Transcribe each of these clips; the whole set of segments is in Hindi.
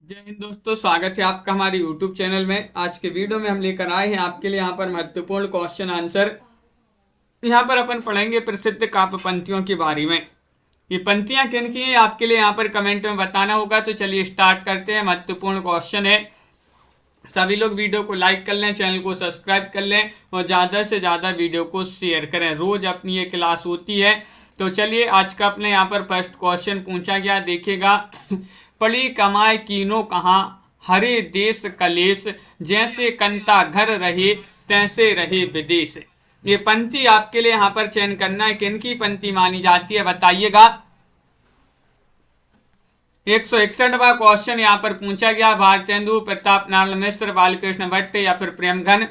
जय हिंद दोस्तों, स्वागत है आपका हमारे YouTube चैनल में। आज के वीडियो में हम लेकर आए हैं आपके लिए यहाँ पर महत्वपूर्ण क्वेश्चन आंसर। यहाँ पर अपन पढ़ेंगे प्रसिद्ध काव्य पंक्तियों के बारे में। ये पंक्तियां किन की हैं आपके लिए यहाँ पर कमेंट में बताना होगा। तो चलिए स्टार्ट करते हैं। महत्वपूर्ण क्वेश्चन है, सभी लोग वीडियो को लाइक कर लें, चैनल को सब्सक्राइब कर लें और ज़्यादा से ज़्यादा वीडियो को शेयर करें। रोज अपनी ये क्लास होती है। तो चलिए आज का अपने यहाँ पर फर्स्ट क्वेश्चन पूछा गया, देखिएगा। पड़ी कमाए कीनो कहाँ, हरे देश कलेश, जैसे कंता घर रहे तैसे रहे विदेश। ये पंक्ति आपके लिए यहाँ पर चयन करना है, किनकी पंक्ति मानी जाती है बताइएगा। 161वां क्वेश्चन यहाँ पर पूछा गया, भारतेंदु, प्रताप नारायण मिश्र, बालकृष्ण भट्ट या फिर प्रेमघन।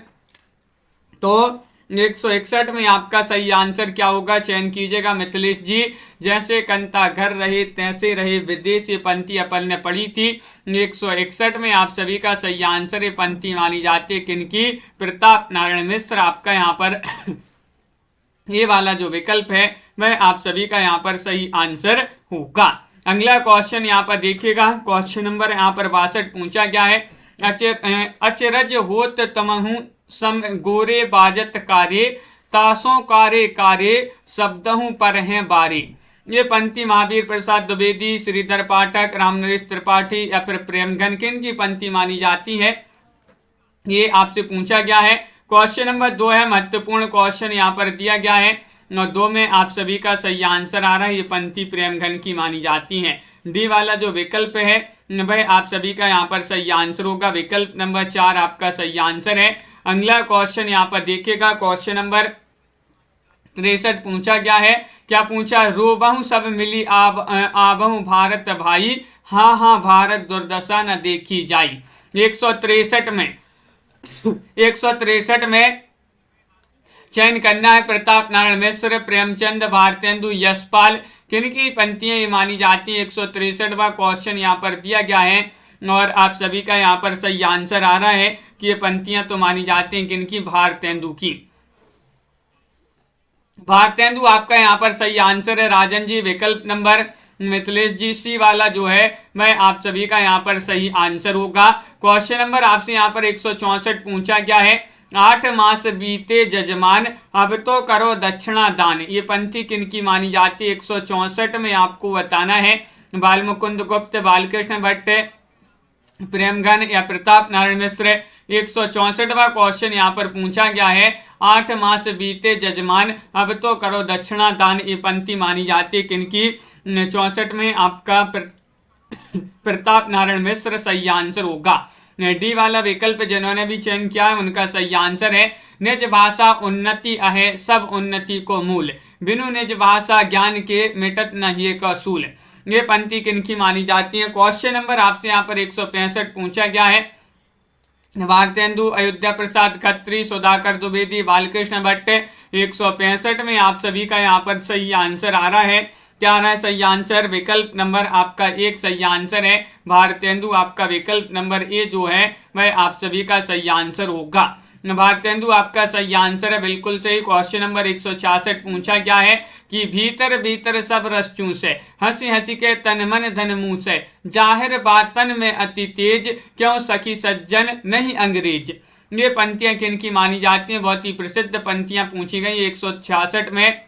तो 161 में आपका सही आंसर क्या होगा, चयन कीजिएगा मिथिलेश जी। जैसे कंता घर रहे तैसे रहे विदेश, ये पंक्ति अपन ने पढ़ी थी। 161 में आप सभी का सही आंसर, ये पंक्ति मानी जाती है किनकी, प्रताप नारायण मिश्र। आपका यहाँ पर ये वाला जो विकल्प है वह आप सभी का यहाँ पर सही आंसर होगा। अगला क्वेश्चन यहाँ पर देखिएगा, क्वेश्चन नंबर यहाँ पर 62 पूछा गया है। अचरज होत तमहु सम गोरे बाजत कारे, तासों कारे कारे शब्दहु पर हैं बारी। ये पंक्ति महावीर प्रसाद द्विवेदी, श्रीधर पाठक, रामनरेश त्रिपाठी या फिर प्रेमघन किन की पंक्ति मानी जाती है, ये आपसे पूछा गया है। क्वेश्चन नंबर 2 है, महत्वपूर्ण क्वेश्चन यहाँ पर दिया गया है और 2 में आप सभी का सही आंसर आ रहा है, ये पंक्ति प्रेमघन की मानी जाती है। डी वाला जो विकल्प है वह आप सभी का यहाँ पर सही आंसर होगा। विकल्प नंबर 4 आपका सही आंसर है। अगला क्वेश्चन यहाँ पर देखिएगा, क्वेश्चन नंबर 63 पूछा गया है। क्या पूछा, रोबहु सब मिली आबहु भारत भाई, हाँ हाँ भारत दुर्दशा न देखी जाई। 163 में चयन करना है प्रताप नारायण मिश्र, प्रेमचंद, भारतेंदु, यशपाल किनकी पंक्तियां ये मानी जाती है। 163वां क्वेश्चन यहाँ पर दिया गया है और आप सभी का यहाँ पर सही आंसर आ रहा है कि ये पंक्तियां तो मानी जाती हैं किनकी, भारतेंदु की। भारतेंदु आपका यहाँ पर सही आंसर है राजन जी। विकल्प नंबर मिथिलेश जी, सी वाला जो है वह आप सभी का यहाँ पर सही आंसर होगा। क्वेश्चन नंबर आपसे यहाँ पर 164 पूछा गया है। 8 मास बीते जजमान, अब तो करो दक्षिणा दान। ये पंक्ति किनकी मानी जाती है, 164 में आपको बताना है। बालमुकुंद गुप्त, बालकृष्ण भट्ट, प्रेमघन या प्रताप नारायण मिश्र। 164वां क्वेश्चन यहाँ पर पूछा गया है। 8 मास बीते जजमान, अब तो करो दक्षिणा दान। ये पंक्ति मानी जाती है किनकी, 64 में आपका प्रताप नारायण मिश्र सही आंसर होगा। डी वाला विकल्प जिन्होंने भी चयन किया है उनका सही आंसर है। निज भाषा उन्नति अहे सब उन्नति को मूल, बिनु निज भाषा ज्ञान के मिटत न ये कसूल। ये पंक्ति किनकी मानी जाती है। क्वेश्चन नंबर आपसे यहाँ पर 165 पूछा गया है। भारतेंदु, अयोध्या प्रसाद खत्री, सुधाकर द्विवेदी, बालकृष्ण भट्ट। 165 में आप सभी का यहाँ पर सही आंसर आ रहा है। क्या आ रहा है सही आंसर, विकल्प नंबर आपका 1 सही आंसर है। भारतेंदु आपका विकल्प नंबर ए जो है वह आप सभी का सही आंसर होगा। भारतेंदु आपका सही आंसर है, बिल्कुल सही। क्वेश्चन नंबर 166 पूछा गया है कि भीतर भीतर सब रस चूसे, हंसी हंसी के तन मन धन मुँह से, जाहिर बातन में अति तेज, क्यों सखी सज्जन नहीं अंग्रेज। ये पंक्तियां किनकी मानी जाती हैं, बहुत ही प्रसिद्ध पंक्तियां पूछी गई 166 में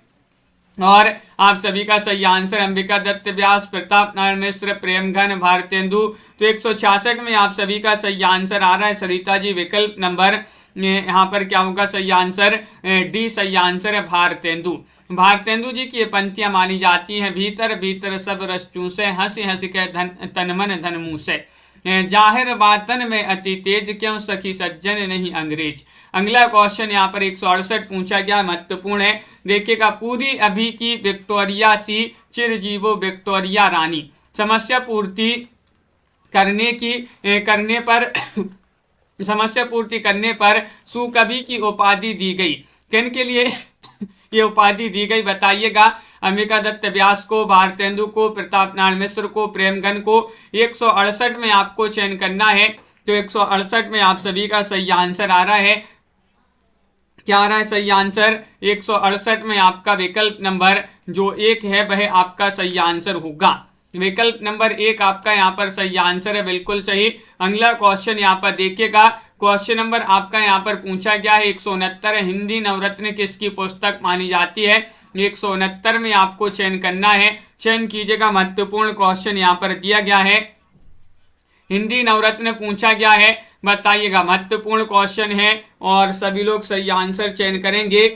और आप सभी का सही आंसर अंबिका दत्त व्यास, प्रताप नारायण मिश्र, प्रेमघन, भारतेंदु। तो 166 में आप सभी का सही आंसर आ रहा है सरिता जी। विकल्प नंबर यहाँ पर क्या होगा सही आंसर, डी सही आंसर है भारतेंदु। भारतेंदु जी की ये पंक्तियां मानी जाती हैं। भीतर भीतर सब रस चूसे, हंसी हंसी के तन मन धन मुँह से, जाहिर बातन में अति तेज, क्यों सखी सज्जन नहीं अंग्रेज। अगला क्वेश्चन यहाँ पर 168 पूछा गया, महत्वपूर्ण है। देखिएगा, पूरी अभी की विक्टोरिया सी, चिरजीवो विक्टोरिया रानी। समस्या पूर्ति करने पर सुकवि की उपाधि दी गई। किन के लिए ये उपाधि दी गई बताइएगा। अंबिका दत्त व्यास को, भारतेंदु को, प्रताप नारायण मिश्र को, प्रेमघन को। 168 में आपको चयन करना है। तो 168 में आप सभी का सही आंसर आ रहा है। क्या आ रहा है सही आंसर, 168 में आपका विकल्प नंबर जो 1 है वह आपका सही आंसर होगा। विकल्प नंबर 1 आपका यहाँ पर सही आंसर है, बिल्कुल सही। अगला क्वेश्चन यहाँ पर देखिएगा, क्वेश्चन नंबर आपका यहाँ पर पूछा गया है 169 हिंदी नवरत्न किसकी पुस्तक मानी जाती है। 169 में आपको चयन करना है, चयन कीजिएगा। महत्वपूर्ण क्वेश्चन यहाँ पर दिया गया है, हिंदी नवरत्न पूछा गया है, बताइएगा। महत्वपूर्ण क्वेश्चन है और सभी लोग सही आंसर चयन करेंगे।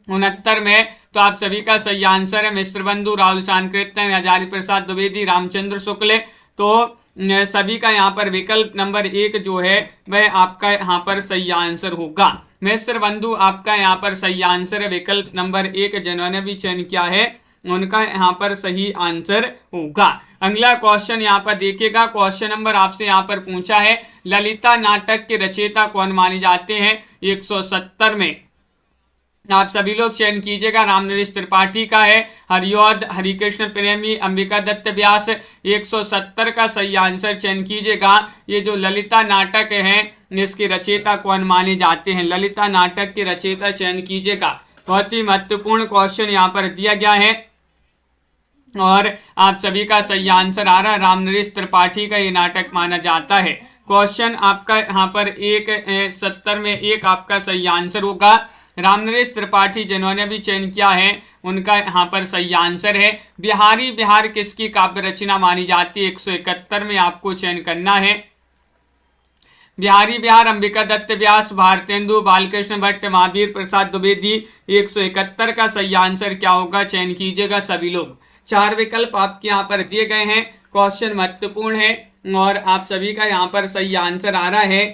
69 में तो आप सभी का सही आंसर है मिश्र बंधु, राहुल चांकृत्य, हजारी प्रसाद द्विवेदी, रामचंद्र शुक्ल। तो सभी का यहाँ पर विकल्प नंबर 1 जो है वह आपका यहाँ पर सही आंसर होगा। मिश्र बंधु आपका यहाँ पर सही आंसर है, विकल्प नंबर 1 जिन्होंने भी चयन किया है उनका यहाँ पर सही आंसर होगा। अगला क्वेश्चन यहाँ पर देखिएगा, क्वेश्चन नंबर आपसे यहाँ पर पूछा है ललिता नाटक के रचयिता कौन माने जाते हैं। 170 में आप सभी लोग चयन कीजिएगा। रामनरेश त्रिपाठी का है, हरिऔध, हरिकृष्ण प्रेमी, अंबिका दत्त व्यास। 170 का सही आंसर चयन कीजिएगा। ये जो ललिता नाटक है इसके रचयिता कौन माने जाते हैं, ललिता नाटक के रचयिता चयन कीजिएगा। बहुत ही महत्वपूर्ण क्वेश्चन यहाँ पर दिया गया है और आप सभी का सही आंसर आ रहा है, रामनरेश त्रिपाठी का ये नाटक माना जाता है। क्वेश्चन आपका यहाँ पर 170 में 1 आपका सही आंसर होगा। रामनरेश त्रिपाठी जिन्होंने भी चयन किया है उनका यहाँ पर सही आंसर है। बिहारी बिहार किसकी काव्य रचना मानी जाती है। 171 में आपको चयन करना है। बिहारी बिहार अंबिका दत्त व्यास, भारतेंदु, बालकृष्ण भट्ट, महावीर प्रसाद द्विवेदी। 171 का सही आंसर क्या होगा, चयन कीजिएगा सभी लोग। 4 विकल्प आपके यहाँ पर दिए गए हैं, क्वेश्चन महत्वपूर्ण है और आप सभी का यहाँ पर सही आंसर आ रहा है।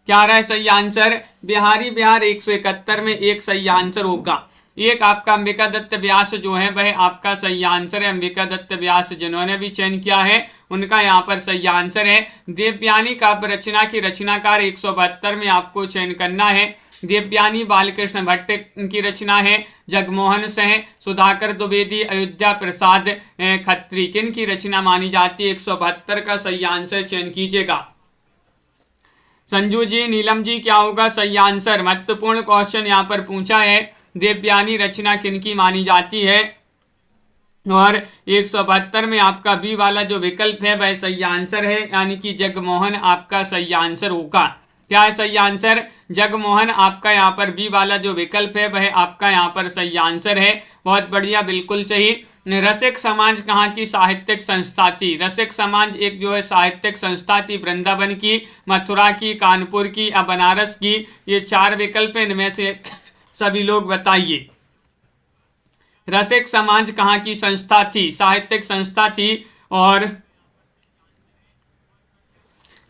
क्या आ रहा है सही आंसर, बिहारी बिहार 171 में 1 सही आंसर होगा। एक आपका अंबिका दत्त व्यास जो है वह आपका सही आंसर है। अंबिका दत्त व्यास जिन्होंने भी चयन किया है उनका यहाँ पर सही आंसर है। देवयानी काव्य रचना की रचनाकार 172 में आपको चयन करना है। देवयानी बालकृष्ण भट्ट की रचना है। जगमोहन सिंह, सुधाकर द्विवेदी, अयोध्या प्रसाद खत्री किन की रचना मानी जाती है। 172 का सही आंसर चयन कीजिएगा। संजू जी, नीलम जी, क्या होगा सही आंसर। महत्वपूर्ण क्वेश्चन यहाँ पर पूछा है, देवयानी रचना किनकी मानी जाती है और 172 में आपका बी वाला जो विकल्प है वह सही आंसर है, यानी कि जगमोहन आपका सही आंसर होगा। क्या है सही आंसर, जगमोहन आपका यहाँ पर बी वाला जो विकल्प है वह आपका यहाँ पर सही आंसर है। बहुत बढ़िया, बिल्कुल सही। रसिक समाज कहाँ की साहित्यिक संस्था थी। रसिक समाज एक जो है साहित्यिक संस्था थी, वृंदावन की, मथुरा की, कानपुर की या बनारस की। ये 4 विकल्प है, इनमें से सभी लोग बताइए। रसिक समाज कहाँ की संस्था थी, साहित्यिक संस्था थी। और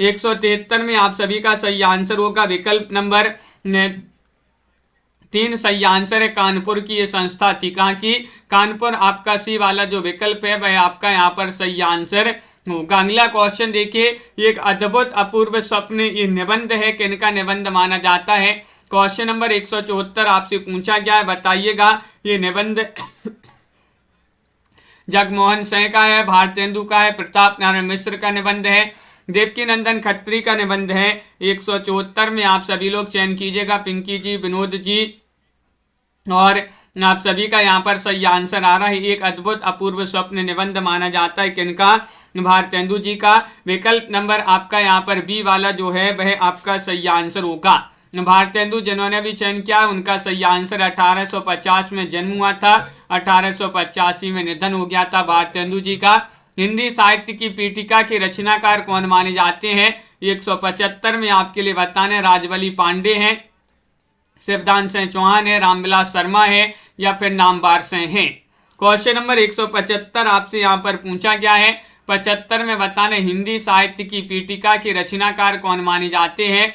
173 में आप सभी का सही आंसर होगा विकल्प नंबर 3 सही आंसर है, कानपुर की ये संस्था थी। कहाँ की, कानपुर आपका सी वाला जो विकल्प है वह आपका यहाँ पर सही आंसर होगा। अगला क्वेश्चन देखिए, एक अद्भुत अपूर्व स्वप्न ये निबंध है, किनका निबंध माना जाता है। क्वेश्चन नंबर 174 आपसे पूछा गया है, बताइएगा। ये निबंध जगमोहन सिंह का है, भारतेंदु का है, प्रताप नारायण मिश्र का निबंध है, देवकीनंदन खत्री का निबंध है। 174 में आप सभी लोग चयन कीजिएगा, पिंकी जी, विनोद जी, और आप सभी का यहाँ पर सही आंसर आ रहा है। एक अद्भुत अपूर्व स्वप्न निबंध माना जाता है किनका, भारतेंदु जी का। विकल्प नंबर आपका यहाँ पर बी वाला जो है वह आपका सही आंसर होगा। भारतेंदु जिन्होंने भी चयन किया उनका सही आंसर 1850 में जन्म हुआ था, 1885 में निधन हो गया था भारतेंदु जी का। हिंदी साहित्य की पीठिका के रचनाकार कौन माने जाते हैं। 175 में आपके लिए बताने, राजवली पांडे हैं, शिवदान सिंह चौहान है, रामविलास शर्मा है या फिर नामवार सिंह हैं। क्वेश्चन नंबर 175 आपसे यहाँ पर पूछा गया है, 75 में बताने हिंदी साहित्य की पीठिका के रचनाकार कौन माने जाते हैं।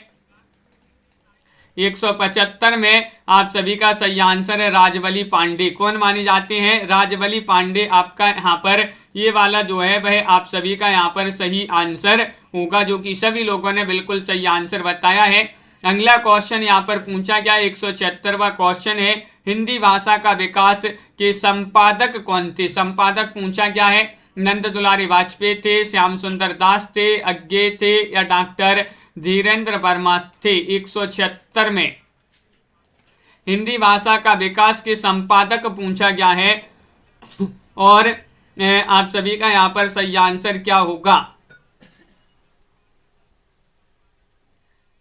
175 में आप सभी का सही आंसर है राजवली पांडे। कौन माने जाते हैं, राजवली पांडे आपका यहाँ पर ये वाला जो है वह आप सभी का यहाँ पर सही आंसर होगा, जो कि सभी लोगों ने बिल्कुल सही आंसर बताया है। अगला क्वेश्चन यहाँ पर पूछा गया 176वां क्वेश्चन है, हिंदी भाषा का विकास के संपादक कौन थे। संपादक पूछा गया है, नंद दुलारी वाजपेयी थे, श्याम सुंदर दास थे, अज्ञे थे या डॉक्टर धीरेन्द्र वर्मा थे। 176 में हिंदी भाषा का विकास के संपादक पूछा गया है और आप सभी का यहाँ पर सही आंसर क्या होगा?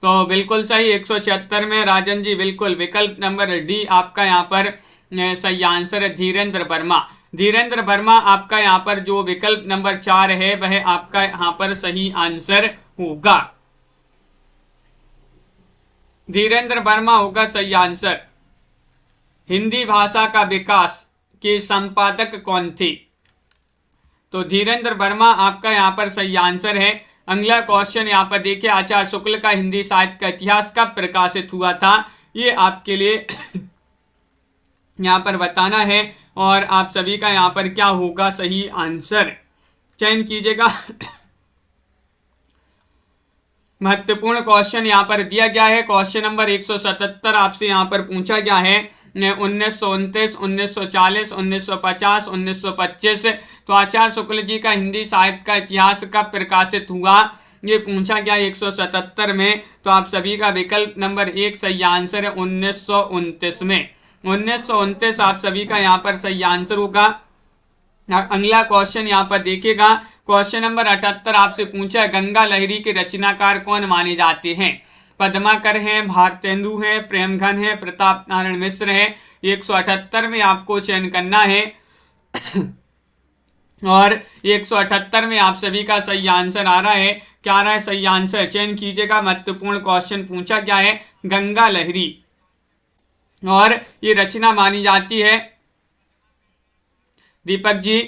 तो बिल्कुल सही 176 में राजन जी, बिल्कुल विकल्प नंबर डी आपका यहाँ पर सही आंसर है, धीरेन्द्र वर्मा। धीरेन्द्र वर्मा आपका यहाँ पर जो विकल्प नंबर 4 है वह आपका यहाँ पर सही आंसर होगा। धीरेन्द्र वर्मा होगा सही आंसर। हिंदी भाषा का विकास के संपादक कौन थे? तो धीरेन्द्र वर्मा आपका यहाँ पर सही आंसर है। अगला क्वेश्चन यहाँ पर देखिए, आचार्य शुक्ल का हिंदी साहित्य का इतिहास कब प्रकाशित हुआ था? ये आपके लिए यहाँ पर बताना है और आप सभी का यहाँ पर क्या होगा सही आंसर, चयन कीजिएगा। महत्वपूर्ण क्वेश्चन यहाँ पर दिया गया है। क्वेश्चन नंबर 177 आपसे यहाँ पर पूछा गया है 1929, 1940, 1950, 1925। तो आचार्य शुक्ल जी का हिंदी साहित्य का इतिहास कब प्रकाशित हुआ, ये पूछा गया 177 में। तो आप सभी का विकल्प नंबर 1 सही आंसर है 1929 में। 1929 आप सभी का यहाँ पर सही आंसर होगा। अगला क्वेश्चन यहाँ पर देखिएगा, क्वेश्चन नंबर 78 आपसे पूछा है, गंगा लहरी के रचनाकार कौन माने जाते हैं? पद्माकर हैं, भारतेंदु हैं, प्रेमघन हैं, प्रताप नारायण मिश्र हैं। 178 में आपको चयन करना है और 178 में आप सभी का सही आंसर आ रहा है। क्या आ रहा है सही आंसर, चयन कीजिएगा। महत्वपूर्ण क्वेश्चन पूछा गया है गंगा लहरी और ये रचना मानी जाती है। दीपक जी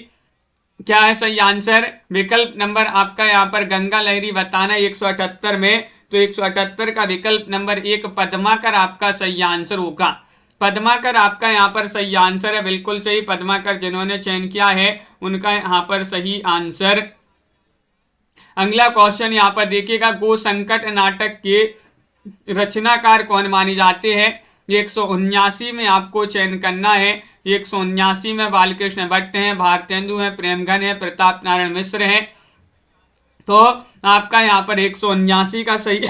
क्या है सही आंसर? विकल्प नंबर आपका यहाँ पर गंगा लहरी बताना है 178 में। तो 178 का विकल्प नंबर 1 पद्माकर आपका सही आंसर होगा। पद्माकर आपका यहाँ पर सही आंसर है, बिल्कुल सही। पद्माकर जिन्होंने चयन किया है उनका यहाँ पर सही आंसर। अगला क्वेश्चन यहाँ पर देखिएगा, गो संकट नाटक के रचनाकार कौन माने जाते हैं? 179 में आपको चयन करना है। 179 में बालकृष्ण भट्ट हैं, भारतेंदु हैं, प्रेमघन हैं, प्रताप नारायण मिश्र हैं। तो आपका यहाँ पर 179 का सही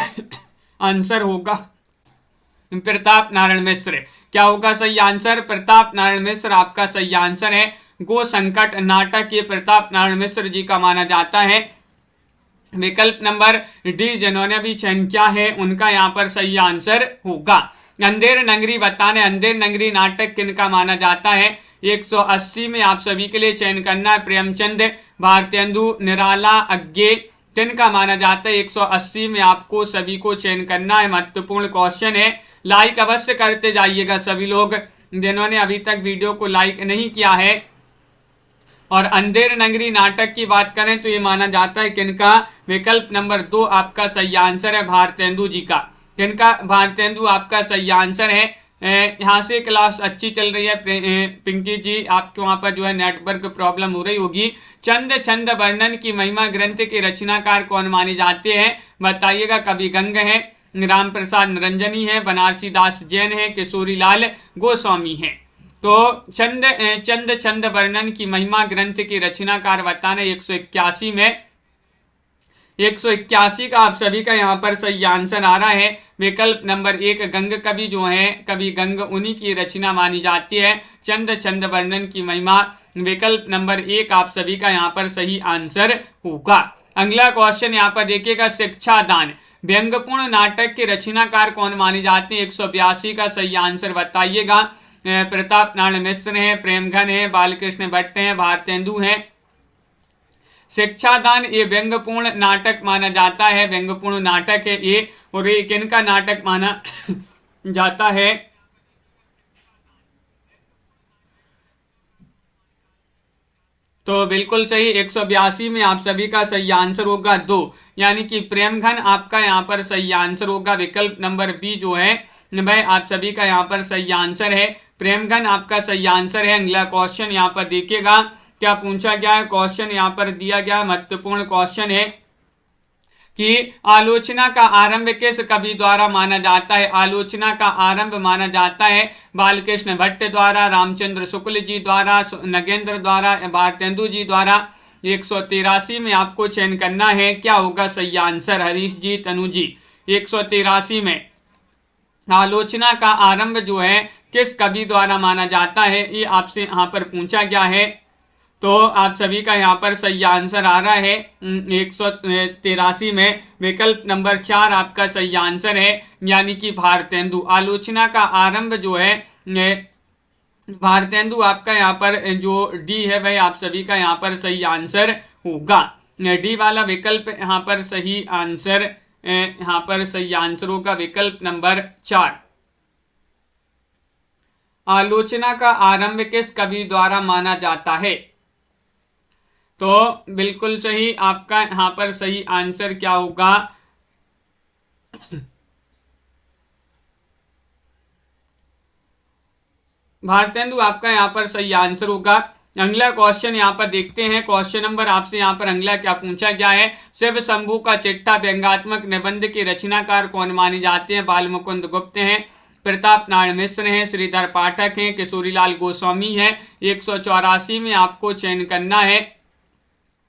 आंसर होगा प्रताप नारायण मिश्र। क्या होगा सही आंसर? प्रताप नारायण मिश्र आपका सही आंसर है। गो संकट नाटक ये प्रताप नारायण मिश्र जी का माना जाता है। विकल्प नंबर डी जिन्होंने भी चयन किया है उनका यहाँ पर सही आंसर होगा। अंधेर नगरी बताने, अंधेर नगरी नाटक किनका माना जाता है? 180 में आप सभी के लिए चयन करना है। प्रेमचंद, भारतेंदु, निराला, अज्ञे किनका माना जाता है? 180 में आपको सभी को चयन करना है। महत्वपूर्ण क्वेश्चन है, लाइक अवश्य करते जाइएगा सभी लोग जिन्होंने अभी तक वीडियो को लाइक नहीं किया है। और अंधेर नगरी नाटक की बात करें तो ये माना जाता है किनका? विकल्प नंबर 2 आपका सही आंसर है, भारतेंदु जी का। किनका? भारतेंदु आपका सही आंसर है। यहाँ से क्लास अच्छी चल रही है पिंकी जी, आपके वहाँ पर जो है नेटवर्क प्रॉब्लम हो रही होगी। चंद छंद वर्णन की महिमा ग्रंथ के रचनाकार कौन माने जाते हैं? बताइएगा। कवि गंग है, राम प्रसाद निरंजनी है, बनारसी दास जैन है, किशोरी लाल गोस्वामी है। तो चंद छंद वर्णन की महिमा ग्रंथ के रचनाकार बताना 181 में। 181 का आप सभी का यहाँ पर सही आंसर आ रहा है। विकल्प नंबर 1 गंग कवि जो है, कवि गंग उन्हीं की रचना मानी जाती है। चंद छंद वर्णन की महिमा विकल्प नंबर 1 आप सभी का यहाँ पर सही आंसर होगा। अगला क्वेश्चन यहाँ पर देखिएगा, शिक्षा दान व्यंग्यपूर्ण नाटक के रचनाकार कौन माने जाते हैं? 182 का सही आंसर बताइएगा। प्रताप नारायण मिश्र हैं, प्रेमघन है, बालकृष्ण भट्ट हैं, भारतेंदु हैं। शिक्षादान ये व्यंग्यपूर्ण नाटक माना जाता है, व्यंग्यपूर्ण नाटक है ये। और ये किनका नाटक माना जाता है? तो बिल्कुल सही 182 में आप सभी का सही आंसर होगा 2, यानी कि प्रेमघन आपका यहाँ पर सही आंसर होगा। विकल्प नंबर बी जो है भाई आप सभी का यहाँ पर सही आंसर है, प्रेमघन आपका सही आंसर है। अगला क्वेश्चन यहाँ पर देखिएगा क्या पूछा गया है। क्वेश्चन यहाँ पर दिया गया महत्वपूर्ण क्वेश्चन है कि आलोचना का आरंभ किस कवि द्वारा माना जाता है? आलोचना का आरंभ माना जाता है बालकृष्ण भट्ट द्वारा, रामचंद्र शुक्ल जी द्वारा, नगेंद्र द्वारा, भारतेंदु जी द्वारा। 183 में आपको चयन करना है। क्या होगा सही आंसर? हरीश जी, तनु जी। 183 में आलोचना का आरंभ जो है किस कवि द्वारा माना जाता है, ये आपसे यहाँ पर पूछा गया है। तो आप सभी का यहाँ पर सही आंसर आ रहा है 183 में विकल्प नंबर 4 आपका सही आंसर है, यानी कि भारतेंदु। आलोचना का आरंभ जो है भारतेंदु आपका यहाँ पर जो डी है वह आप सभी का यहाँ पर सही आंसर होगा। डी वाला विकल्प यहाँ पर सही आंसर, यहाँ पर सही आंसर होगा विकल्प नंबर 4। आलोचना का आरंभ किस कवि द्वारा माना जाता है? तो बिल्कुल सही, आपका यहाँ पर सही आंसर क्या होगा? भारतेंदु आपका यहाँ पर सही आंसर होगा। अगला क्वेश्चन यहाँ पर देखते हैं। क्वेश्चन नंबर आपसे यहाँ पर अगला क्या पूछा गया है? शिव शंभू का चिट्ठा व्यंग्यात्मक निबंध के रचनाकार कौन माने जाते हैं? बाल मुकुंद गुप्त हैं, प्रताप नारायण मिश्र हैं, श्रीधर पाठक हैं, किशोरीलाल गोस्वामी हैं। 184 में आपको चयन करना है।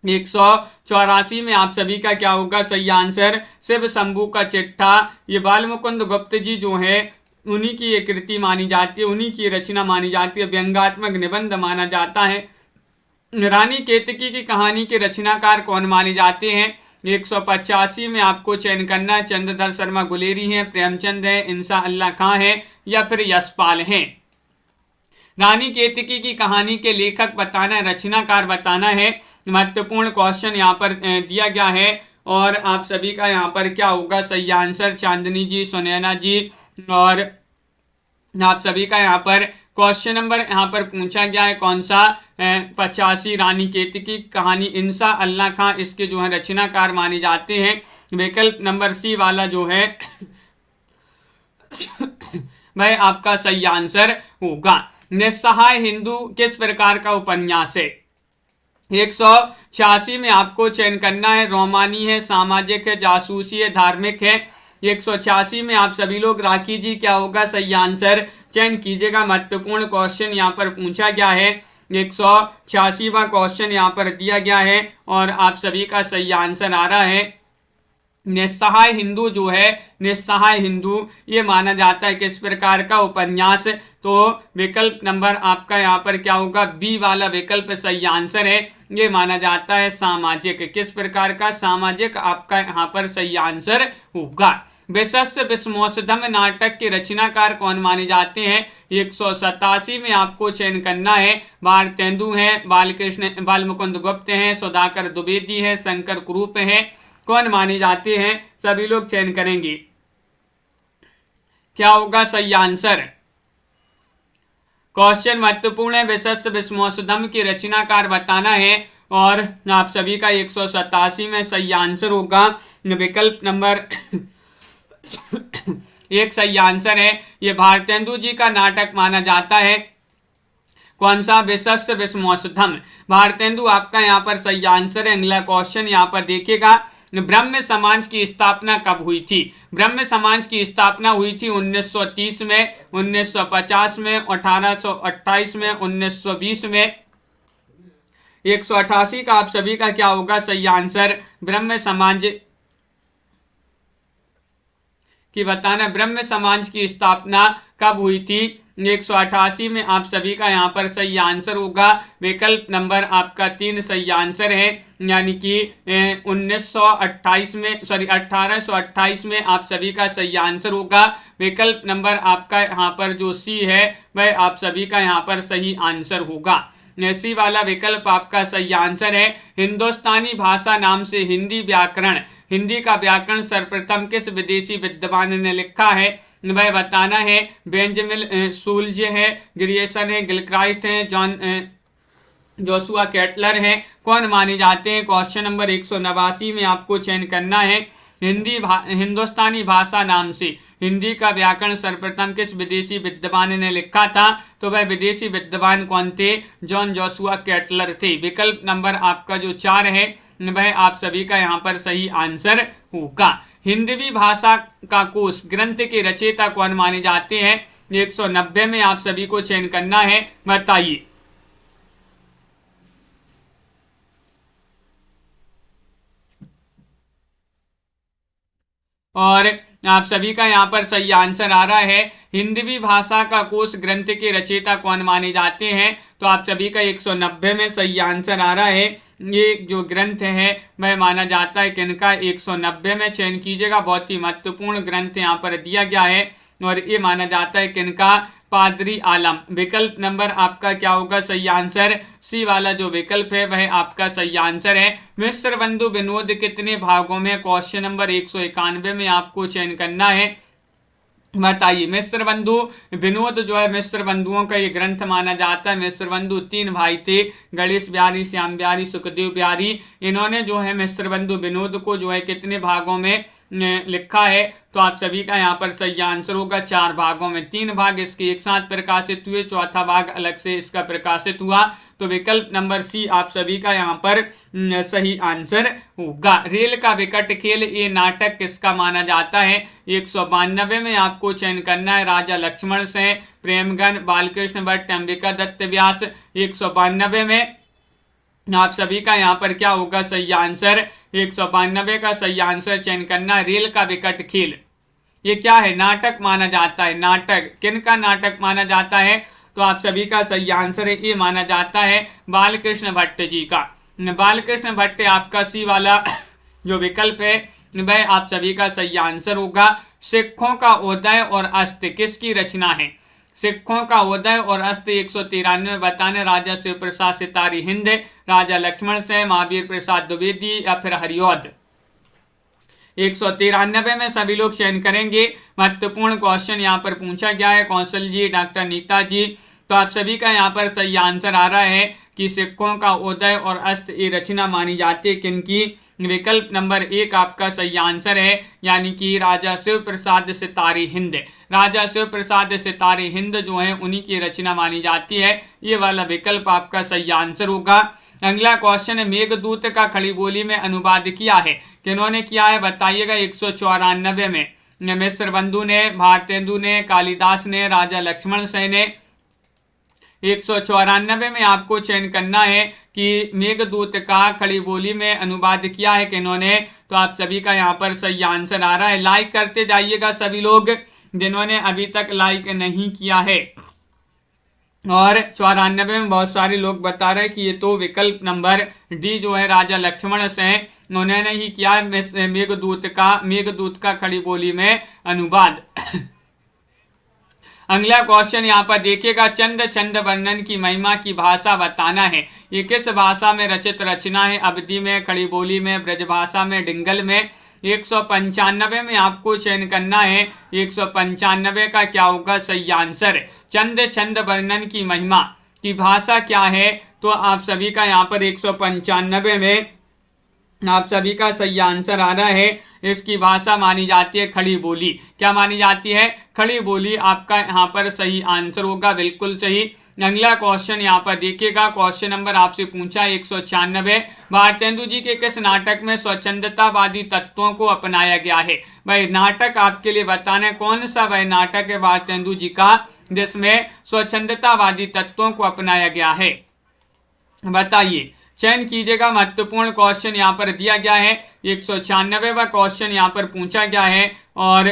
184 में आप सभी का क्या होगा सही आंसर? शिव शंभू का चिट्ठा। ये बाल मुकुंद गुप्त जी जो है उन्हीं की ये कृति मानी जाती है, उन्हीं की रचना मानी जाती है, व्यंग्यात्मक निबंध माना जाता है। रानी केतकी की कहानी के रचनाकार कौन माने जाते हैं? 185 में आपको चयन करना है। चंद्रधर शर्मा गुलेरी हैं, प्रेमचंद है, इंसा अल्लाह खां है या फिर यशपाल हैं। रानी केतकी की कहानी के लेखक बताना है, रचनाकार बताना है। महत्वपूर्ण क्वेश्चन यहाँ पर दिया गया है और आप सभी का यहाँ पर क्या होगा सही आंसर? चांदनी जी, सुनैना जी, और आप सभी का यहाँ पर क्वेश्चन नंबर यहाँ पर पूछा गया है कौन सा? 85 रानी केतकी कहानी, इंसा अल्लाह खां इसके जो है रचनाकार माने जाते हैं। विकल्प नंबर सी वाला जो है वह आपका सही आंसर होगा। निस्सहाय हिंदू किस प्रकार का उपन्यास है? 186 में आपको चयन करना है। रोमानी है, सामाजिक है, जासूसी है, धार्मिक है। 186 में आप सभी लोग राखी जी क्या होगा सही आंसर? चयन कीजिएगा। महत्वपूर्ण क्वेश्चन यहाँ पर पूछा गया है। 186वां क्वेश्चन यहाँ पर दिया गया है और आप सभी का सही आंसर आ रहा है निस्सहाय हिंदू जो है, निस्सहाय हिंदू ये माना जाता है किस प्रकार का उपन्यास? तो विकल्प नंबर आपका यहाँ पर क्या होगा? बी वाला विकल्प सही आंसर है। ये माना जाता है सामाजिक। किस प्रकार का? सामाजिक आपका यहाँ पर सही आंसर होगा। विशस्य विस्मोचनम नाटक के रचनाकार कौन माने जाते हैं? 187 में आपको चयन करना है। भारतेंदु हैं, बाल मुकुंद गुप्त हैं, सुधाकर द्विवेदी है, शंकर कुरूप है। कौन माने जाते हैं? सभी लोग चयन करेंगे। क्या होगा सही आंसर? क्वेश्चन महत्वपूर्ण है। विशस्य विस्मोचनम की रचनाकार बताना है और आप सभी का 187 में सही आंसर होगा विकल्प नंबर एक सही आंसर है। ये भारतेंदु जी का नाटक माना जाता है। कौन सा? विशस्य विस्मोचनम। भारतेंदु आपका यहाँ पर सही आंसर है। अगला क्वेश्चन यहाँ पर देखिएगा। ब्रह्म समाज की स्थापना कब हुई थी? ब्रह्म समाज की स्थापना हुई थी 1930 में, 1950 में, 1828 में, 1920 में। 188 का आप सभी का क्या होगा सही आंसर? ब्रह्म समाज की बताना, ब्रह्म समाज की स्थापना कब हुई थी? 188 में आप सभी का यहाँ पर सही आंसर होगा विकल्प नंबर आपका 3 सही आंसर है, यानी कि 1928 में, सॉरी 1828 में आप सभी का सही आंसर होगा। विकल्प नंबर आपका यहाँ पर जो सी है वह आप सभी का यहाँ पर सही आंसर होगा। सी वाला विकल्प आपका सही आंसर है। हिंदुस्तानी भाषा नाम से हिंदी व्याकरण, हिंदी का व्याकरण सर्वप्रथम किस विदेशी विद्वान ने लिखा है? वह बताना है। बेंजामिन शूल्ज है, ग्रियर्सन है, गिलक्राइस्ट है, जॉन जोशुआ केटलर है। कौन माने जाते हैं? क्वेश्चन नंबर 189 में आपको चयन करना है। हिंदुस्तानी भाषा नाम से हिंदी का व्याकरण सर्वप्रथम किस विदेशी विद्वान ने लिखा था? तो वह विदेशी विद्वान कौन थे? जॉन जोशुआ केटलर थे। विकल्प नंबर आपका जो 4 है वह आप सभी का यहाँ पर सही आंसर होगा। हिंदवी भाषा का कोश ग्रंथ के रचयिता कौन माने जाते हैं? 190 में आप सभी को चयन करना है। बताइए। और आप सभी का यहाँ पर सही आंसर आ रहा है हिंदवी भाषा का कोश ग्रंथ के रचयिता कौन माने जाते हैं, तो आप सभी का 190 में सही आंसर आ रहा है। ये जो ग्रंथ है वह माना जाता है किनका, 190 में चयन कीजिएगा, बहुत ही महत्वपूर्ण ग्रंथ यहाँ पर दिया गया है और ये माना जाता है किनका, पादरी आलम। विकल्प नंबर आपका क्या होगा, सही आंसर सी वाला जो विकल्प है वह आपका सही आंसर है। मिस्र बंधु विनोद कितने भागों में, क्वेश्चन नंबर 191 में आपको चयन करना है, बताइए। मिस्र बंधु विनोद जो है मिस्र बंधुओं का ये ग्रंथ माना जाता है। मिस्र बंधु 3 भाई थे, गणेश बिहारी, श्याम बिहारी, सुखदेव बिहारी। इन्होंने जो है मिस्र बंधु विनोद को जो है कितने भागों में लिखा है, तो आप सभी का यहाँ पर सही आंसर होगा 4 भागों में। 3 भाग इसके एक साथ प्रकाशित हुए, चौथा भाग अलग से इसका प्रकाशित हुआ, तो विकल्प नंबर सी आप सभी का यहाँ पर सही आंसर होगा। रेल का विकट खेल ये नाटक किसका माना जाता है, 192 में आपको चयन करना है। राजा लक्ष्मण सेन, प्रेमगन, बालकृष्ण भट्ट, अंबिका दत्त व्यास। 192 में आप सभी का यहाँ पर क्या होगा सही आंसर, 192 का सही आंसर चयन करना। रेल का विकट खेल ये क्या है, नाटक माना जाता है। नाटक किन का नाटक माना जाता है, तो आप सभी का सही आंसर है ये माना जाता है बालकृष्ण भट्ट जी का। बालकृष्ण भट्ट आपका सी वाला जो विकल्प है वह आप सभी का सही आंसर होगा। सिखों का उदय और अस्त किसकी रचना है, सिखों का उदय और अस्त 193 बताने। राजा शिव प्रसाद सितारी हिंद, राजा लक्ष्मण सेन, महावीर प्रसाद द्विवेदी या फिर हरिऔध। 193 में सभी लोग चयन करेंगे। महत्वपूर्ण क्वेश्चन यहाँ पर पूछा गया है, कौशल जी, डॉक्टर नीता जी, तो आप सभी का यहाँ पर सही आंसर आ रहा है कि सिखों का उदय और अस्त ये रचना मानी जाती है किनकी, विकल्प नंबर 1 आपका सही आंसर है, यानी कि राजा शिव प्रसाद सितारी हिंद। राजा शिव प्रसाद सितारी हिंद जो है उन्हीं की रचना मानी जाती है, ये वाला विकल्प आपका सही आंसर होगा। अगला क्वेश्चन है, मेघदूत का खड़ी बोली में अनुवाद किया है किन्होंने किया है, बताइएगा। 194 में मिस्र बंधु ने, भारतेंदु ने, कालिदास ने, राजा लक्ष्मण सेन ने। 194 में आपको चयन करना है कि मेघदूत का खड़ी बोली में अनुवाद किया है किन्होंने, तो आप सभी का यहाँ पर सही आंसर आ रहा है। लाइक करते जाइएगा सभी लोग जिन्होंने अभी तक लाइक नहीं किया है। और 94 में बहुत सारे लोग बता रहे हैं कि ये तो विकल्प नंबर डी जो है राजा लक्ष्मण सेन उन्होंने ही किया है मेघदूत का खड़ी बोली में अनुवाद। अगला क्वेश्चन यहाँ पर देखिएगा, चंद छंद वर्णन की महिमा की भाषा बताना है, ये किस भाषा में रचित रचना है, अवधी में, खड़ी बोली में, ब्रजभाषा में, डिंगल में। 195 में आपको चयन करना है, 195 का क्या होगा सही आंसर। चंद छंद वर्णन की महिमा की भाषा क्या है, तो आप सभी का यहाँ पर 195 में आप सभी का सही आंसर आ रहा है, इसकी भाषा मानी जाती है खड़ी बोली। क्या मानी जाती है, खड़ी बोली आपका यहाँ पर सही आंसर होगा, बिल्कुल सही। अगला क्वेश्चन यहाँ पर देखिएगा, क्वेश्चन नंबर आपसे पूछा 196, भारतेंदु जी के किस नाटक में स्वच्छंदतावादी तत्वों को अपनाया गया है। भाई नाटक आपके लिए बताना है कौन सा वह नाटक है भारतेंदु जी का जिसमें स्वच्छंदतावादी तत्वों को अपनाया गया है, बताइए, चयन कीजिएगा। महत्वपूर्ण क्वेश्चन यहाँ पर दिया गया है, 196वां क्वेश्चन यहाँ पर पूछा गया है। और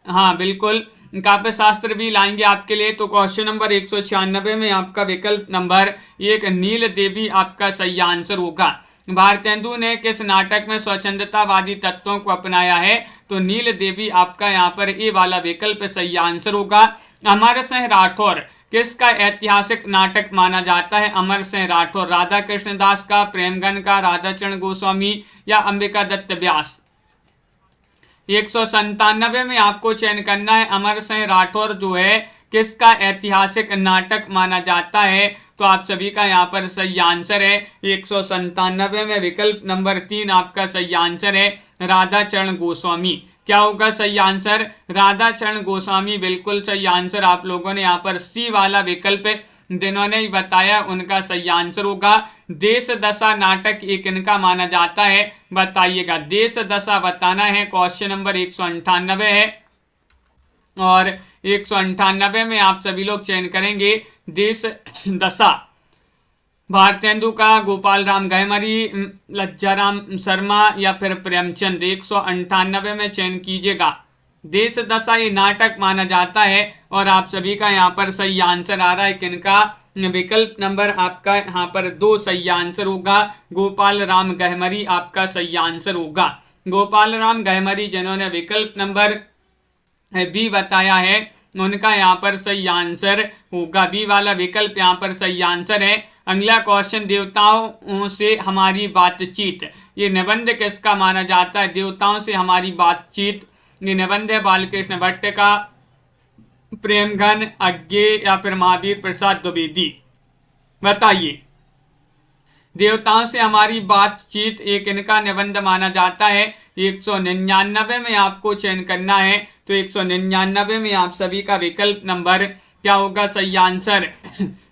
हाँ बिल्कुल काव्य शास्त्र भी लाएंगे आपके लिए, तो क्वेश्चन नंबर 196 में आपका विकल्प नंबर 1 नील देवी आपका सही आंसर होगा। भारतेंदु ने किस नाटक में स्वच्छंदतावादी तत्वों को अपनाया है, तो नील देवी आपका यहाँ पर ये वाला विकल्प सही आंसर होगा। अमर सिंह राठौर किसका ऐतिहासिक नाटक माना जाता है, अमर सिंह राठौर, राधा कृष्ण दास का, प्रेमगन का, राधाचरण गोस्वामी या अंबिका दत्त व्यास। 197 में आपको चयन करना है, अमर सिंह राठौर जो है किसका ऐतिहासिक नाटक माना जाता है, तो आप सभी का यहाँ पर सही आंसर है 197 में विकल्प नंबर 3 आपका सही आंसर है राधाचरण गोस्वामी। क्या होगा सही आंसर, राधाचरण गोस्वामी, बिल्कुल सही आंसर। आप लोगों ने यहाँ पर सी वाला विकल्प जिन्होंने बताया उनका सही आंसर होगा। देश दशा नाटक एक इनका माना जाता है, बताइएगा। देश दशा बताना है, क्वेश्चन नंबर 198 है और 198 में आप सभी लोग चयन करेंगे देश दशा। भारतेंदु का, गोपाल राम गहमरी, लज्जाराम शर्मा या फिर प्रेमचंद। 198 में चयन कीजिएगा। देश दशा ये नाटक माना जाता है और आप सभी का यहाँ पर सही आंसर आ रहा है किनका? विकल्प नंबर आपका यहाँ पर 2 सही आंसर होगा। गोपाल राम गहमरी आपका सही आंसर होगा। गोपाल राम गहमरी जिन्होंने विकल्प नंबर बी बताया है उनका यहाँ पर सही आंसर होगा। बी वाला विकल्प यहाँ पर सही आंसर है। अगला क्वेश्चन, देवताओं से हमारी बातचीत, ये निबंध किसका माना जाता है? देवताओं से हमारी बातचीत, ये निबंध है बालकृष्ण भट्ट का, प्रेमघन, अज्ञे या फिर महावीर प्रसाद द्विवेदी। बताइए, देवताओं से हमारी बातचीत एक इनका निबंध माना जाता है। 199 में आपको चयन करना है, तो 199 में आप सभी का विकल्प नंबर क्या होगा? सही आंसर।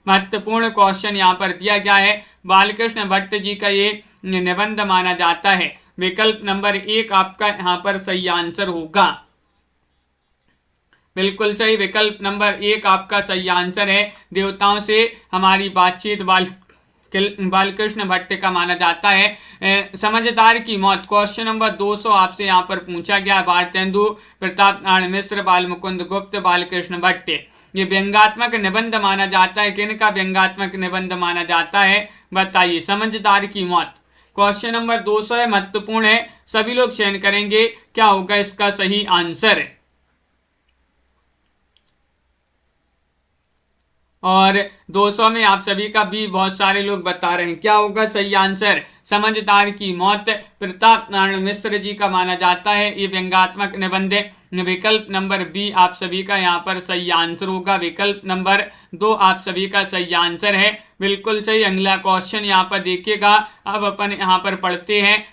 महत्वपूर्ण क्वेश्चन यहाँ पर दिया गया है। बालकृष्ण भट्ट जी का ये निबंध माना जाता है। विकल्प नंबर 1 आपका यहाँ पर सही आंसर होगा। बिल्कुल सही, विकल्प नंबर 1 आपका सही आंसर है। देवताओं से हमारी बातचीत बालकृष्ण भट्ट का माना जाता है। समझदार की मौत, क्वेश्चन नंबर 200 आपसे यहाँ पर पूछा गया। भारतेंदु, प्रताप नारायण मिश्र, बाल मुकुंद गुप्त, बालकृष्ण भट्ट। ये व्यंग्यात्मक निबंध माना जाता है। किनका व्यंग्यात्मक निबंध माना जाता है? बताइए। समझदार की मौत, क्वेश्चन नंबर 200 है, महत्वपूर्ण है। सभी लोग चयन करेंगे क्या होगा इसका सही आंसर। और 200 में आप सभी का भी बहुत सारे लोग बता रहे हैं क्या होगा सही आंसर। समझदार की मौत प्रताप नारायण मिश्र जी का माना जाता है। ये व्यंग्यात्मक निबंध। विकल्प नंबर बी आप सभी का यहाँ पर सही आंसर होगा। विकल्प नंबर 2 आप सभी का सही आंसर है। बिल्कुल सही। अगला क्वेश्चन यहाँ पर देखिएगा। अब अपन यहाँ पर पढ़ते हैं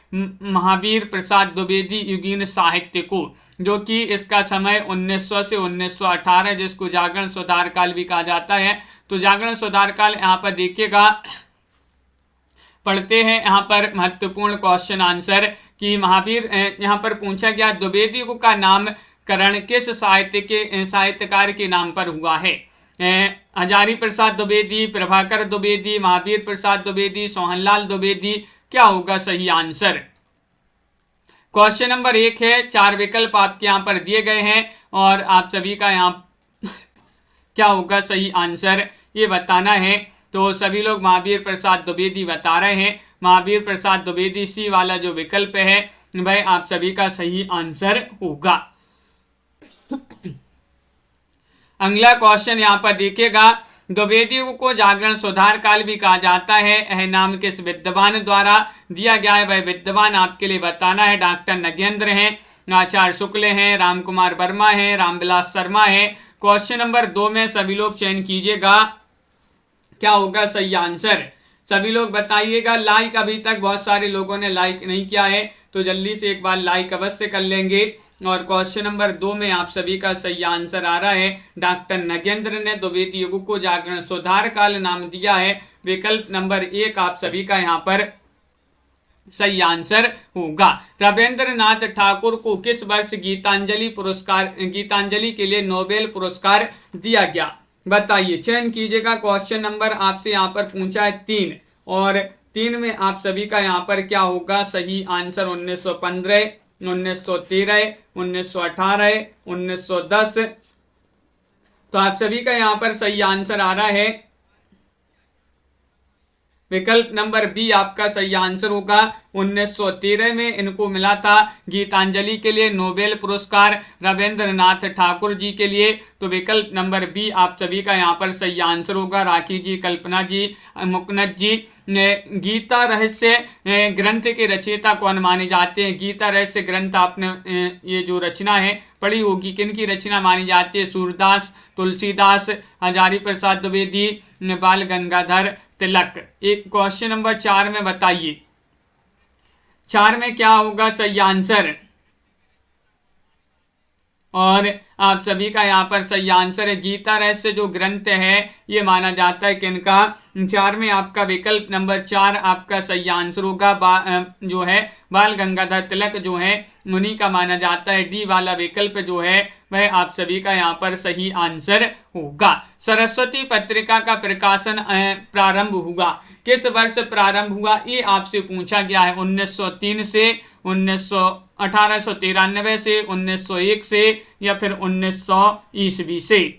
महावीर प्रसाद द्विवेदी युगीन साहित्य को, जो कि इसका समय 1900 से 1918, जिसको जागरण सुधार काल भी कहा जाता है। तो जागरण सुधार काल यहाँ पर देखिएगा, पढ़ते हैं यहाँ पर महत्वपूर्ण क्वेश्चन आंसर कि महावीर यहाँ पर पूछा गया द्विवेदी का नामकरण किस साहित्यकार के नाम पर हुआ है। हजारी प्रसाद द्विवेदी, प्रभाकर द्विवेदी, महावीर प्रसाद द्विवेदी, सोहनलाल द्विवेदी। क्या होगा सही आंसर। क्वेश्चन नंबर 1 है, 4 विकल्प आपके यहाँ पर दिए गए हैं और आप सभी का यहाँ क्या होगा सही आंसर ये बताना है। तो सभी लोग महावीर प्रसाद द्विवेदी बता रहे हैं। महावीर प्रसाद द्विवेदी सी वाला जो विकल्प है वह आप सभी का सही आंसर होगा। अगला क्वेश्चन यहाँ पर देखिएगा। द्विवेदी को जागरण सुधार काल भी कहा जाता है। यह नाम किस विद्वान द्वारा दिया गया है? वह विद्वान आपके लिए बताना है। डॉक्टर नगेंद्र हैं, आचार्य शुक्ल हैं, राम कुमार वर्मा हैं, रामविलास शर्मा हैं। क्वेश्चन नंबर 2 में सभी लोग चयन कीजिएगा क्या होगा सही आंसर। सभी लोग बताइएगा। लाइक अभी तक बहुत सारे लोगों ने लाइक नहीं किया है, तो जल्दी से एक बार लाइक अवश्य कर लेंगे। और क्वेश्चन नंबर 2 में आप सभी का सही आंसर आ रहा है। डॉक्टर नगेंद्र ने द्विवेदी युग को जागरण सुधार काल नाम दिया है। विकल्प नंबर 1 आप सभी का यहाँ पर सही आंसर होगा। रविंद्रनाथ ठाकुर को किस वर्ष गीतांजलि के लिए नोबेल पुरस्कार दिया गया? बताइए, चयन कीजिएगा। क्वेश्चन नंबर आपसे यहाँ पर पूछा है 3 और 3 में आप सभी का यहाँ पर क्या होगा सही आंसर। 1915, 1913, 1918, 1910। तो आप सभी का यहाँ पर सही आंसर आ रहा है। विकल्प नंबर बी आपका सही आंसर होगा। 1913 में इनको मिला था गीतांजलि के लिए नोबेल पुरस्कार रविंद्रनाथ ठाकुर जी के लिए। तो विकल्प नंबर बी आप सभी का यहाँ पर सही आंसर होगा। राखी जी, कल्पना जी, मुकनद जी। गीता रहस्य ग्रंथ के रचयिता कौन माने जाते हैं? गीता रहस्य ग्रंथ आपने ये जो रचना है पढ़ी होगी। किन की रचना मानी जाती है? सूरदास, तुलसीदास, हजारी प्रसाद द्विवेदी, बाल गंगाधर तिलक। एक क्वेश्चन नंबर 4 में बताइए 4 में क्या होगा सही आंसर। और आप सभी का यहाँ पर सही आंसर है गीता रहस्य जो ग्रंथ है ये माना जाता है किनका। 4 में आपका विकल्प नंबर 4 आपका सही आंसर होगा। जो है बाल गंगाधर तिलक जो है उन्हीं का माना जाता है। डी वाला विकल्प जो है वह आप सभी का यहाँ पर सही आंसर होगा। सरस्वती पत्रिका का प्रकाशन प्रारंभ हुआ किस वर्ष प्रारंभ हुआ ये आपसे पूछा गया है। 1903 से 1893 से 1901 से या फिर 1900 ईस्वी से।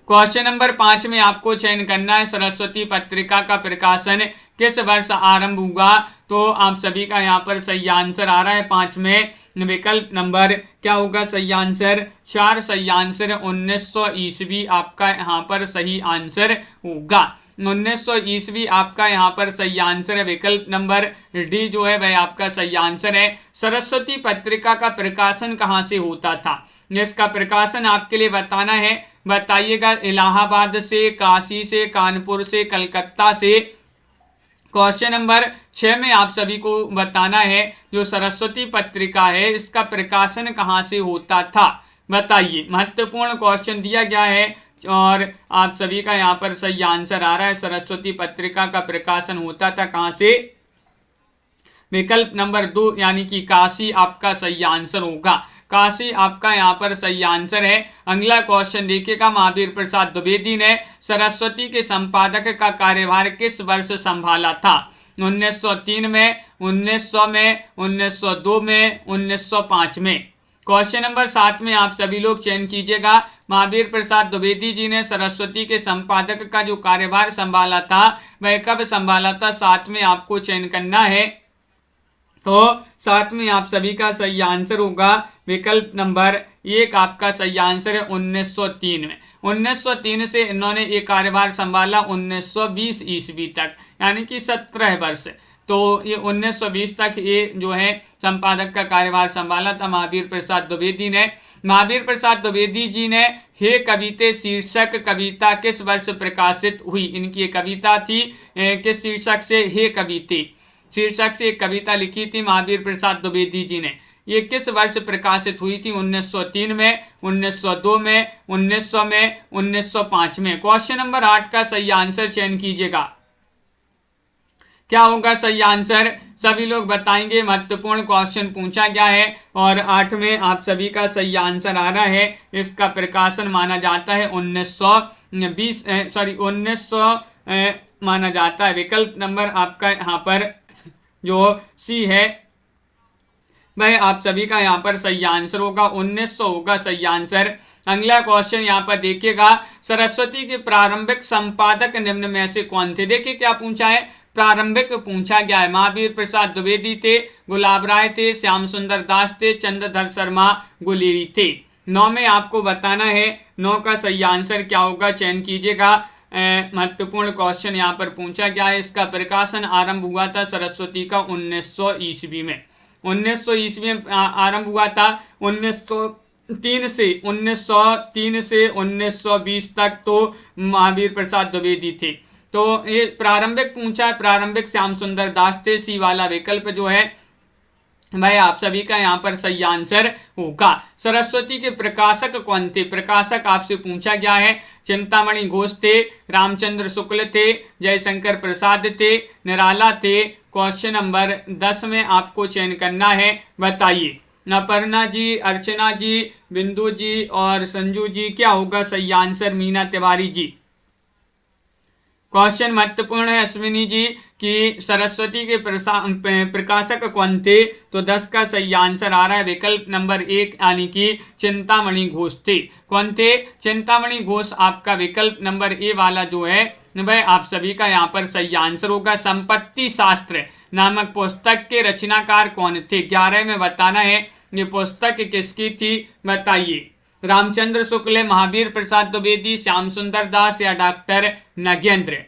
क्वेश्चन नंबर 5 में आपको चयन करना है सरस्वती पत्रिका का प्रकाशन किस वर्ष आरंभ हुआ। तो आप सभी का यहाँ पर सही आंसर आ रहा है 5 में विकल्प नंबर क्या होगा सही आंसर 4 सही आंसर 1900 ईस्वी आपका यहाँ पर सही आंसर होगा। 1900 ईस्वी आपका यहाँ पर सही आंसर है। विकल्प नंबर डी जो है वह आपका सही आंसर है। सरस्वती पत्रिका का प्रकाशन कहाँ से होता था इसका प्रकाशन आपके लिए बताना है। बताइएगा इलाहाबाद से, काशी से, कानपुर से, कलकत्ता से। क्वेश्चन नंबर 6 में आप सभी को बताना है जो सरस्वती पत्रिका है इसका प्रकाशन कहाँ से होता था बताइए। महत्वपूर्ण क्वेश्चन दिया गया है और आप सभी का यहाँ पर सही आंसर आ रहा है। सरस्वती पत्रिका का प्रकाशन होता था कहाँ से। विकल्प नंबर 2 यानी कि काशी आपका सही आंसर होगा। काशी आपका यहाँ पर सही आंसर है। अगला क्वेश्चन देखिएगा महावीर प्रसाद द्विवेदी ने सरस्वती के संपादक का कार्यभार किस वर्ष संभाला था। 1903 में, 1900 में, 1902 में, 1905 में। क्वेश्चन नंबर 7 में आप सभी लोग चयन कीजिएगा। महावीर प्रसाद द्विवेदी जी ने सरस्वती के संपादक का जो कार्यभार संभाला था वह कब संभाला था। 7 में आपको चयन करना है। तो 7 में आप सभी का सही आंसर होगा विकल्प नंबर 1 आपका सही आंसर है 1903 में। 1903 से इन्होंने ये कार्यभार संभाला 1920 ईस्वी तक यानी कि 17 वर्ष। तो ये 1920 तक ये जो है संपादक का कार्यभार संभाला था महावीर प्रसाद द्विवेदी ने। महावीर प्रसाद द्विवेदी जी ने हे कविते शीर्षक कविता किस वर्ष प्रकाशित हुई। इनकी कविता थी किस शीर्षक से, हे कविते शीर्षक से एक कविता लिखी थी महावीर प्रसाद द्विवेदी जी ने। ये किस वर्ष प्रकाशित हुई थी। 1903 में, 1902 में, 1900 में, 1905 में। क्वेश्चन नंबर 8 का सही आंसर चयन कीजिएगा। क्या होगा सही आंसर सभी लोग बताएंगे। महत्वपूर्ण क्वेश्चन पूछा गया है और 8 में आप सभी का सही आंसर आ रहा है। इसका प्रकाशन माना जाता है 1900 माना जाता है। विकल्प नंबर आपका यहाँ पर जो सी है वह आप सभी का यहाँ पर सही आंसर होगा। 1900 होगा सही आंसर। अगला क्वेश्चन यहाँ पर देखिएगा। सरस्वती के प्रारंभिक संपादक निम्न में से कौन थे। देखिए क्या पूछा है, प्रारंभिक पूछा गया है। महावीर प्रसाद द्विवेदी थे, गुलाब राय थे, श्याम सुंदर दास थे, चंद्रधर शर्मा गुलेरी थे। 9 में आपको बताना है 9 का सही आंसर क्या होगा चयन कीजिएगा। महत्वपूर्ण क्वेश्चन यहाँ पर पूछा गया है। इसका प्रकाशन आरंभ हुआ था सरस्वती का 1900 ईस्वी में। 1900 ईस्वी में आरंभ हुआ था। 1903 से 1920 तक तो महावीर प्रसाद द्विवेदी थे। तो ये प्रारंभिक पूछा है। प्रारंभिक श्याम सुंदर दास थे। सी वाला विकल्प जो है भाई आप सभी का यहाँ पर सही आंसर होगा। सरस्वती के प्रकाशक कौन थे। प्रकाशक आपसे पूछा गया है। चिंतामणि घोष थे, रामचंद्र शुक्ल थे, जयशंकर प्रसाद थे, निराला थे। क्वेश्चन नंबर 10 में आपको चयन करना है। बताइए अपर्णा जी, अर्चना जी, बिंदु जी और संजू जी क्या होगा सही आंसर। मीना तिवारी जी। क्वेश्चन महत्वपूर्ण है अश्विनी जी कि सरस्वती के प्रकाशक कौन थे। तो 10 का सही आंसर आ रहा है विकल्प नंबर 1 यानी कि चिंतामणि घोष थे। कौन थे, चिंतामणि घोष आपका विकल्प नंबर ए वाला जो है वह आप सभी का यहाँ पर सही आंसर होगा। संपत्ति शास्त्र नामक पुस्तक के रचनाकार कौन थे। 11 में बताना है ये पुस्तक किसकी थी बताइए। रामचंद्र शुक्ल, महावीर प्रसाद द्विवेदी, श्याम सुंदर दास या डॉक्टर नगेंद्र।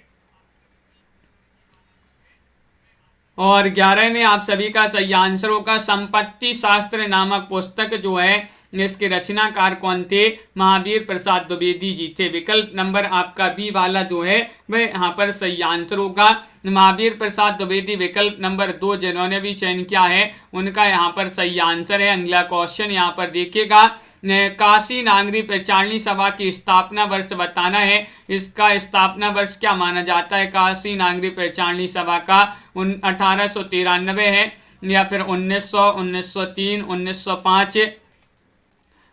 और 11 में आप सभी का सही आंसर होगा संपत्ति शास्त्र नामक पुस्तक जो है इसके रचनाकार कौन थे? महावीर प्रसाद द्विवेदी जी थे। विकल्प नंबर आपका बी वाला जो है वह यहाँ पर सही आंसर होगा। महावीर प्रसाद द्विवेदी विकल्प नंबर 2 जिन्होंने भी चयन किया है उनका यहाँ पर सही आंसर है। अगला क्वेश्चन यहाँ पर देखिएगा, काशी नागरी प्रचारणी सभा की स्थापना वर्ष बताना है। इसका स्थापना वर्ष क्या माना जाता है? काशी नागरी प्रचारणी सभा का 1893 है या फिर 1900, 1903, 1905।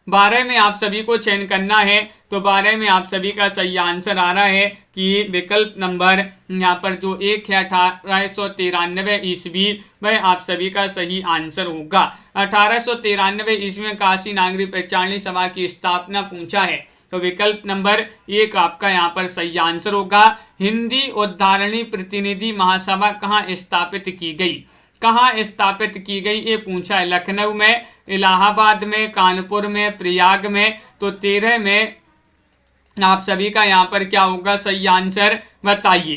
12 में आप सभी को चयन करना है, तो 12 में आप सभी का सही आंसर आ रहा है कि विकल्प नंबर यहाँ पर जो 1 है 1893 ईस्वी, वह आप सभी का सही आंसर होगा। 1893 ईस्वी में काशी नागरी प्रचारणी सभा की स्थापना पूछा है, तो विकल्प नंबर 1 आपका यहाँ पर सही आंसर होगा। हिंदी उद्धारणी प्रतिनिधि महासभा कहाँ स्थापित की गई? कहाँ स्थापित की गई ये पूछा है। लखनऊ में, इलाहाबाद में, कानपुर में, प्रयाग में। तो 13 में आप सभी का यहाँ पर क्या होगा सही आंसर बताइए।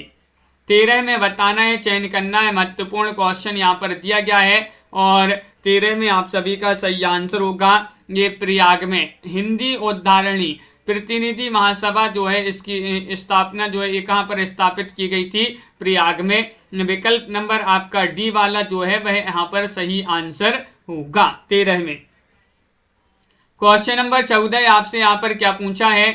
13 में बताना है, चयन करना है। महत्वपूर्ण क्वेश्चन यहाँ पर दिया गया है और 13 में आप सभी का सही आंसर होगा ये प्रयाग में। हिंदी उद्धारणी प्रतिनिधि महासभा जो है इसकी स्थापना जो है ये कहाँ पर स्थापित की गई थी? प्रयाग में। विकल्प नंबर आपका डी वाला जो है वह यहाँ पर सही आंसर होगा 13 में। क्वेश्चन नंबर 14 आपसे यहाँ पर क्या पूछा है?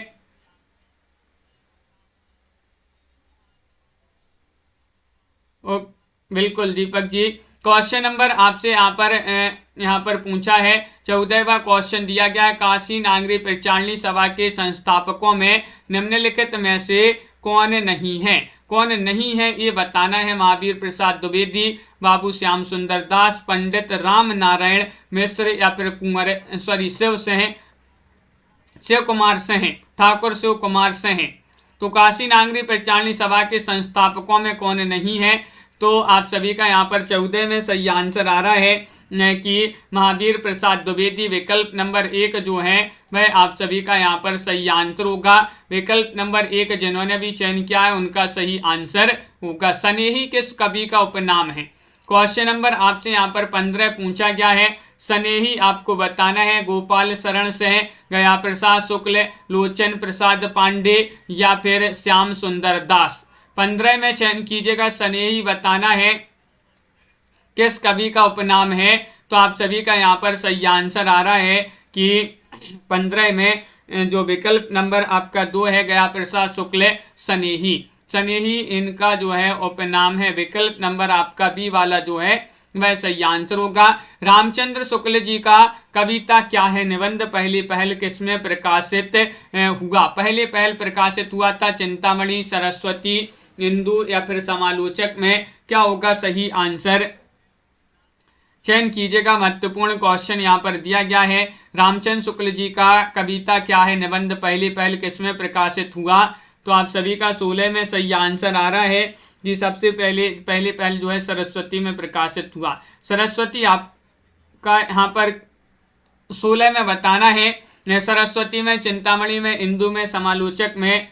बिल्कुल दीपक जी, क्वेश्चन नंबर आपसे यहाँ पर पूछा है 14वां क्वेश्चन दिया गया है, काशी नागरी प्रचारणी सभा के संस्थापकों में निम्नलिखित में से कौन नहीं है? कौन नहीं है ये बताना है। महावीर प्रसाद द्विवेदी, बाबू श्याम सुंदर दास, पंडित राम नारायण मिश्र या फिर शिव कुमार सिंह, ठाकुर शिव कुमार सिंह। तो काशी नागरी प्रचारणी सभा के संस्थापकों में कौन नहीं है? तो आप सभी का यहाँ पर 14 में सही आंसर आ रहा है कि महावीर प्रसाद द्विवेदी। विकल्प नंबर 1 जो है वह आप सभी का यहाँ पर सही आंसर होगा। विकल्प नंबर 1 जिन्होंने भी चयन किया है उनका सही आंसर होगा। स्नेही किस कवि का उपनाम है? क्वेश्चन नंबर आपसे यहाँ पर 15 पूछा गया है। स्नेही आपको बताना है गोपाल शरण सिंह, गया प्रसाद शुक्ल, लोचन प्रसाद पांडे या फिर श्याम सुंदर दास। 15 में चयन कीजिएगा। स्नेही बताना है किस कवि का उपनाम है, तो आप सभी का यहाँ पर सही आंसर आ रहा है कि 15 में जो विकल्प नंबर आपका 2 है गया प्रसाद शुक्ल स्नेही। स्नेही इनका जो है उपनाम है। विकल्प नंबर आपका बी वाला जो है वह सही आंसर होगा। रामचंद्र शुक्ल जी का कविता क्या है निबंध पहली पहल किसमें प्रकाशित हुआ? पहले पहल प्रकाशित हुआ था चिंतामणि, सरस्वती, इंदु या फिर समालोचक में। क्या होगा सही आंसर? चयन कीजिएगा। महत्वपूर्ण क्वेश्चन यहाँ पर दिया गया है। रामचंद्र शुक्ल जी का कविता क्या है निबंध पहली पहल किसमें प्रकाशित हुआ? तो आप सभी का 16 में सही आंसर आ रहा है कि सबसे पहले पहल जो है सरस्वती में प्रकाशित हुआ। सरस्वती आपका यहाँ पर 16 में बताना है। सरस्वती में, चिंतामणि में, इंदु में, समालोचक में।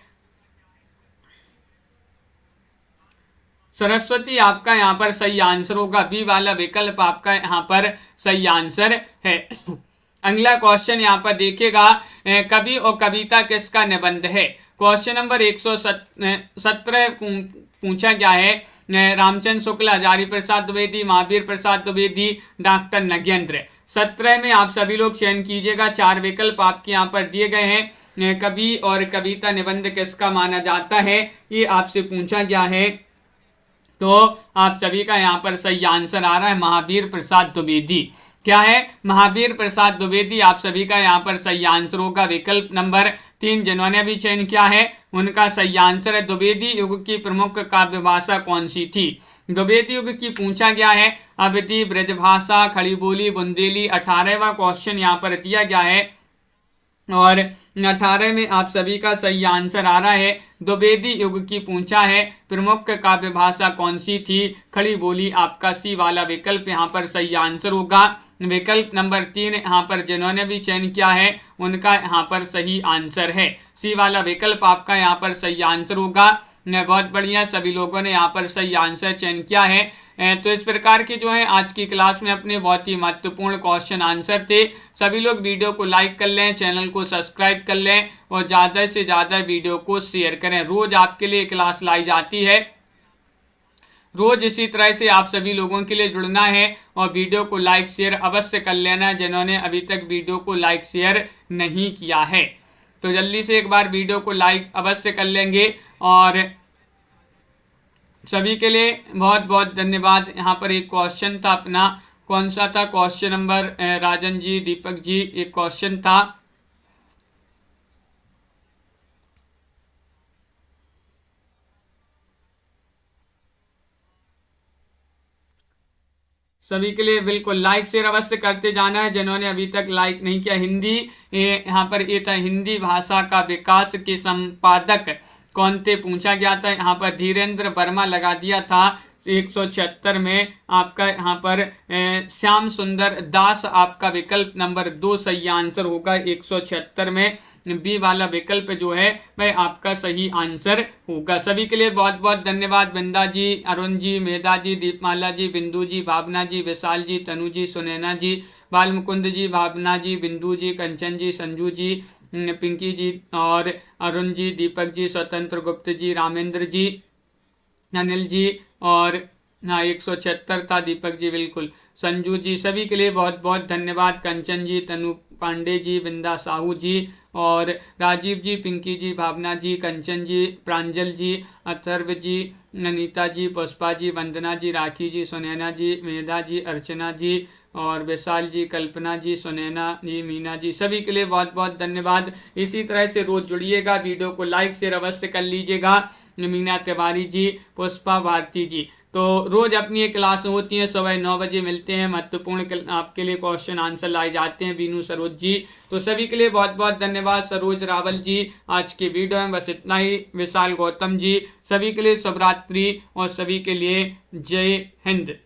सरस्वती आपका यहाँ पर सही आंसर होगा। बी वाला विकल्प आपका यहाँ पर सही आंसर है। अगला क्वेश्चन यहाँ पर देखिएगा, कवि और कविता किसका निबंध है? क्वेश्चन नंबर 117 पूछा गया है। रामचंद्र शुक्ल, हजारी प्रसाद द्विवेदी, महावीर प्रसाद द्विवेदी, डॉक्टर नगेंद्र। 17 में आप सभी लोग चयन कीजिएगा। 4 विकल्प आपके यहाँ पर दिए गए हैं। कवि और कविता निबंध किसका माना जाता है ये आपसे पूछा गया है, तो आप सभी का यहाँ पर सही आंसर आ रहा है महावीर प्रसाद द्विवेदी। क्या है? महावीर प्रसाद द्विवेदी आप सभी का यहाँ पर सही आंसर होगा। विकल्प नंबर 3 जिन्होंने भी चयन किया है उनका सही आंसर है। द्विवेदी युग की प्रमुख काव्य भाषा कौन सी थी? द्विवेदी युग की पूछा गया है। अवधी, ब्रजभाषा, खड़ी बोली, बुंदेली। 18वां क्वेश्चन यहाँ पर दिया गया है और 18 में आप सभी का सही आंसर आ रहा है। द्विवेदी युग की पूछा है प्रमुख काव्य भाषा कौन सी थी? खड़ी बोली। आपका सी वाला विकल्प यहाँ पर सही आंसर होगा। विकल्प नंबर 3 यहाँ पर जिन्होंने भी चयन किया है उनका यहाँ पर सही आंसर है। सी वाला विकल्प आपका यहाँ पर सही आंसर होगा। बहुत बढ़िया, सभी लोगों ने यहाँ पर सही आंसर चयन किया है। तो इस प्रकार के जो है आज की क्लास में अपने बहुत ही महत्वपूर्ण क्वेश्चन आंसर थे। सभी लोग वीडियो को लाइक कर लें, चैनल को सब्सक्राइब कर लें और ज़्यादा से ज़्यादा वीडियो को शेयर करें। रोज़ आपके लिए क्लास लाई जाती है, रोज इसी तरह से आप सभी लोगों के लिए जुड़ना है और वीडियो को लाइक शेयर अवश्य कर लेना जिन्होंने अभी तक वीडियो को लाइक शेयर नहीं किया है। तो जल्दी से एक बार वीडियो को लाइक अवश्य कर लेंगे और सभी के लिए बहुत बहुत धन्यवाद। यहाँ पर एक क्वेश्चन था अपना, कौन सा था क्वेश्चन नंबर राजन जी, दीपक जी, एक क्वेश्चन था सभी के लिए बिल्कुल लाइक शेयर अवश्य करते जाना है जिन्होंने अभी तक लाइक नहीं किया। हिंदी यहाँ पर ये था, हिंदी भाषा का विकास के संपादक कौन थे पूछा गया था। यहाँ पर धीरेन्द्र वर्मा लगा दिया था 176 में। आपका यहाँ पर श्याम सुंदर दास आपका विकल्प नंबर 2 सही आंसर होगा 176 में। बी वाला विकल्प जो है वह आपका सही आंसर होगा। सभी के लिए बहुत बहुत धन्यवाद। बिंदा जी, अरुण जी, मेधा जी, दीपमाला जी, बिंदु जी, भावना जी, विशाल जी, तनु जी, सुनैना जी, बालमुकुंद जी, भावना जी, बिंदु जी, कंचन जी, संजू जी, पिंकी जी और अरुण जी, दीपक जी, स्वतंत्र गुप्त जी, रामेंद्र जी, अनिल जी और हाँ 176 था दीपक जी, बिल्कुल संजू जी। सभी के लिए बहुत बहुत धन्यवाद। कंचन जी, तनु पांडे जी, बिंदा साहू जी और राजीव जी, पिंकी जी, भावना जी, कंचन जी, प्रांजल जी, अथर्व जी, अनीता जी, पुष्पा जी, वंदना जी, राखी जी, सुनैना जी, मेधा जी, अर्चना जी और विशाल जी, कल्पना जी, सुनैना जी, मीना जी। सभी के लिए बहुत बहुत धन्यवाद। इसी तरह से रोज जुड़िएगा, वीडियो को लाइक शेयर अवश्य कर लीजिएगा। मीना तिवारी जी, पुष्पा भारती जी। तो रोज अपनी एक क्लास होती है, सुबह 9 बजे मिलते हैं। महत्वपूर्ण आपके लिए क्वेश्चन आंसर लाए जाते हैं बीनू सरोज जी। तो सभी के लिए बहुत बहुत धन्यवाद। सरोज रावल जी, आज की वीडियो में बस इतना ही। विशाल गौतम जी, सभी के लिए शुभ रात्रि और सभी के लिए जय हिंद।